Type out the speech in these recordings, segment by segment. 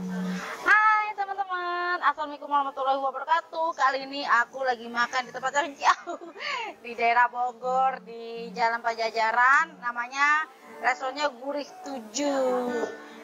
Hai teman-teman, assalamualaikum warahmatullahi wabarakatuh. Kali ini aku lagi makan di tempat yang jauh di daerah Bogor, di Jalan Pajajaran. Namanya restorannya Gurih 7.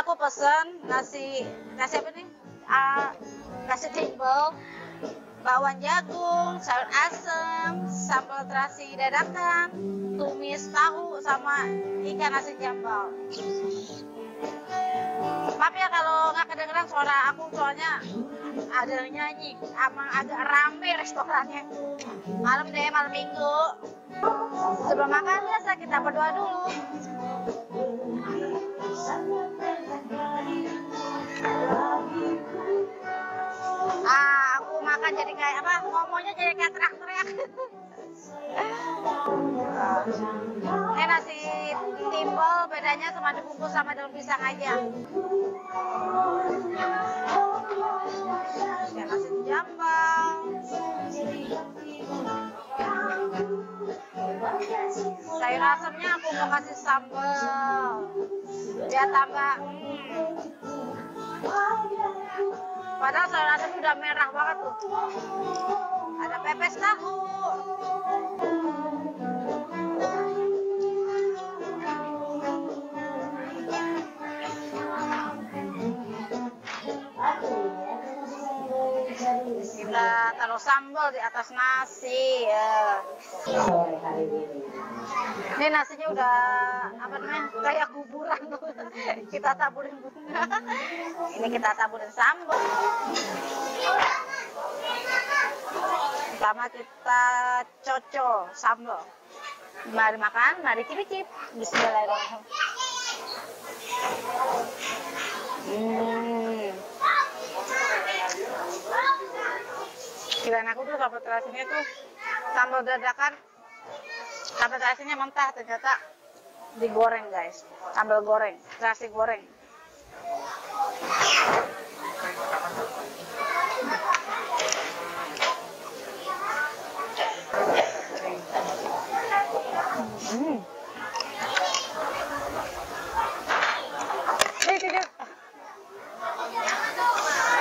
Aku pesen nasi apa nih? Nasi timbel, bakwan jagung, sayur asem, sambal terasi dadakan, tumis tahu sama ikan nasi jambal. Maaf ya kalau nggak kedengeran suara aku, soalnya ada nyanyi, emang agak rame restorannya. Malam minggu. Sebelum makan biasa kita berdoa dulu. Aku makan jadi kayak apa? Ngomongnya jadi kayak teriak-teriak. Ini nasi timbel, bedanya cuma dibungkus sama daun pisang aja. Ya, nasi jambal. Sayur asemnya aku mau kasih sambal biar tambah padahal sayur asem udah merah banget tuh. Ada pepes tahu. Kita taruh sambal di atas nasi ya. Ini nasinya udah apa namanya, kayak kuburan tuh. Kita taburin bunga. Ini kita taburin sambal. Pertama kita cocol sambal. Mari makan, mari cicip. Bismillahirrahmanirrahim. Kirain aku tuh sambal terasinya tuh sambal dadakan, sambal terasinya mentah, ternyata digoreng guys, sambal goreng, terasi goreng.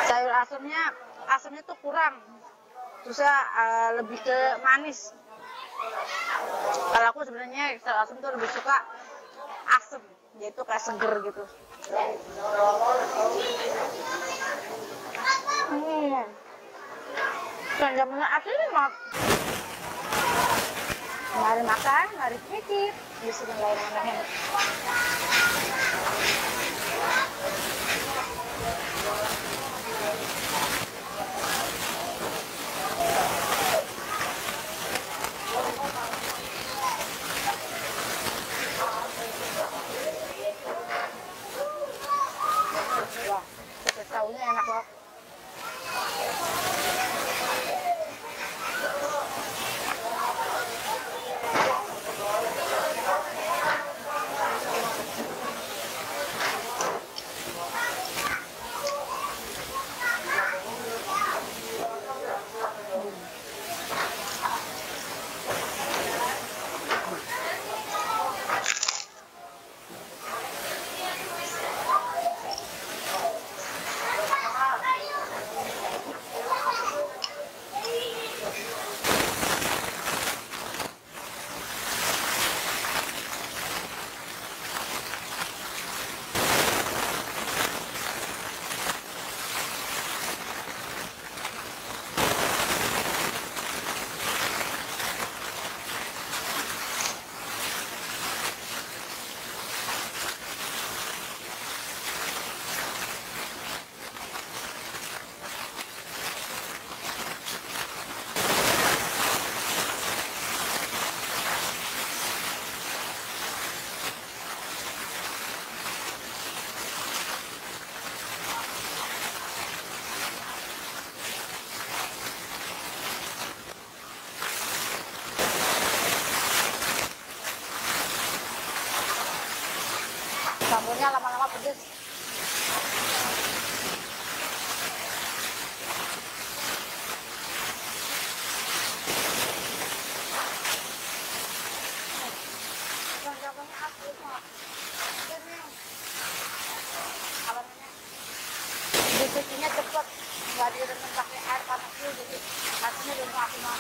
Sayur asemnya tuh kurang, susah, lebih ke manis. Kalau aku sebenarnya sayur asem tuh lebih suka asem, yaitu kayak seger gitu. Jangan asli mak. Mari makan, mari cicip. Bismillahirrahmanirrahim. Tahunya enak banget. Soalnya lama-lama pedes. Dicucinya cepet, nggak direndam pakai air panas dulu, jadi hasilnya udah maksimal.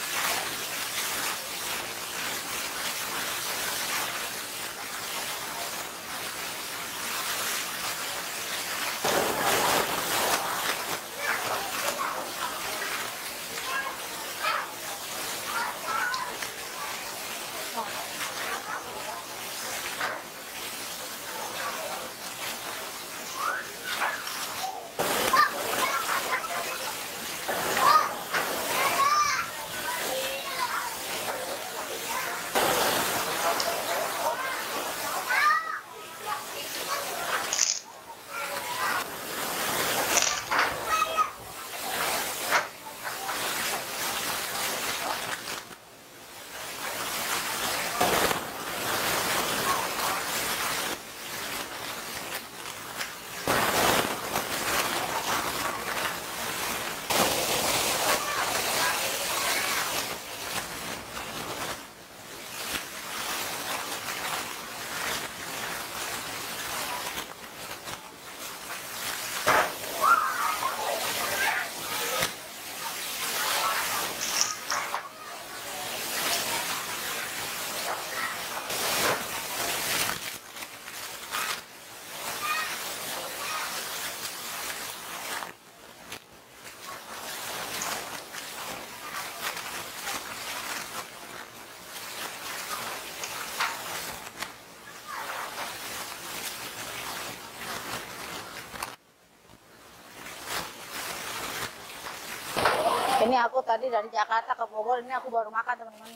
Ini aku tadi dari Jakarta ke Bogor, ini aku baru makan teman-teman.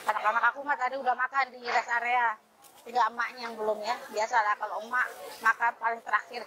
Anak-anak aku mah tadi udah makan di rest area. Tinggal emaknya yang belum ya. Biasalah kalau emak makan paling terakhir.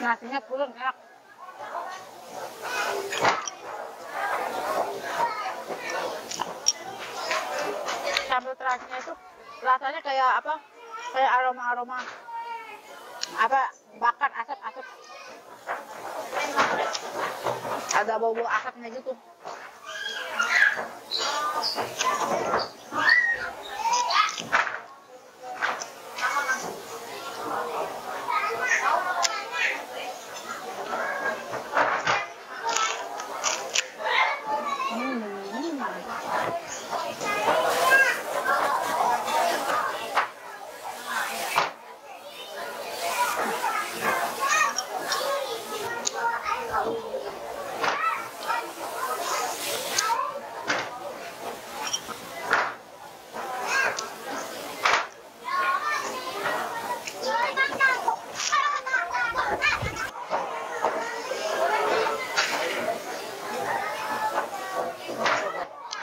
Nasinya pulen enak. Sambal terasinya itu rasanya kayak apa? Kayak aroma-aroma apa? Bakar asap-asap. Ada bau-bau asapnya gitu.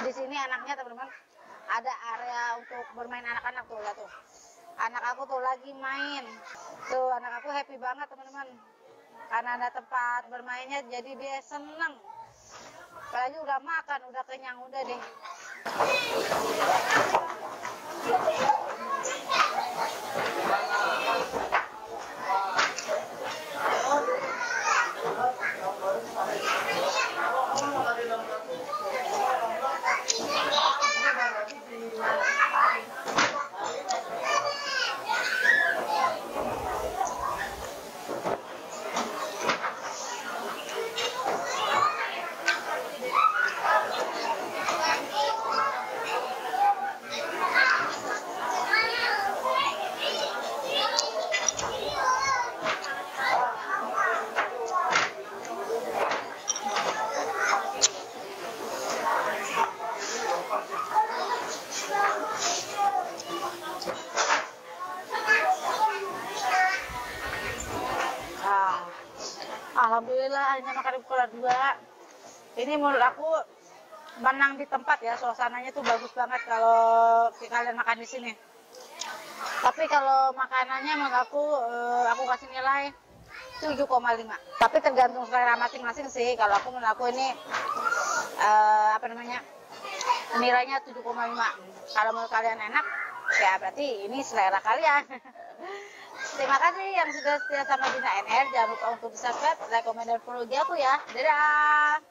Di sini anaknya teman-teman ada area untuk bermain anak-anak tuh, lihat tuh. Anak aku tuh lagi main. Tuh anak aku happy banget teman-teman. Karena ada tempat bermainnya jadi dia seneng. Apalagi udah makan, udah kenyang, udah deh. alhamdulillah hanya makan di Pukul 2. Ini menurut aku menang di tempat ya, suasananya tuh bagus banget kalau kalian makan di sini. Tapi kalau makanannya menurut aku kasih nilai 7,5. Tapi tergantung selera masing-masing sih. Kalau menurut aku ini nilainya 7,5. Kalau menurut kalian enak, ya berarti ini selera kalian. Terima kasih yang sudah setia sama Dina NR. Jangan lupa untuk subscribe, like, komen, dan follow aku ya. Dadah.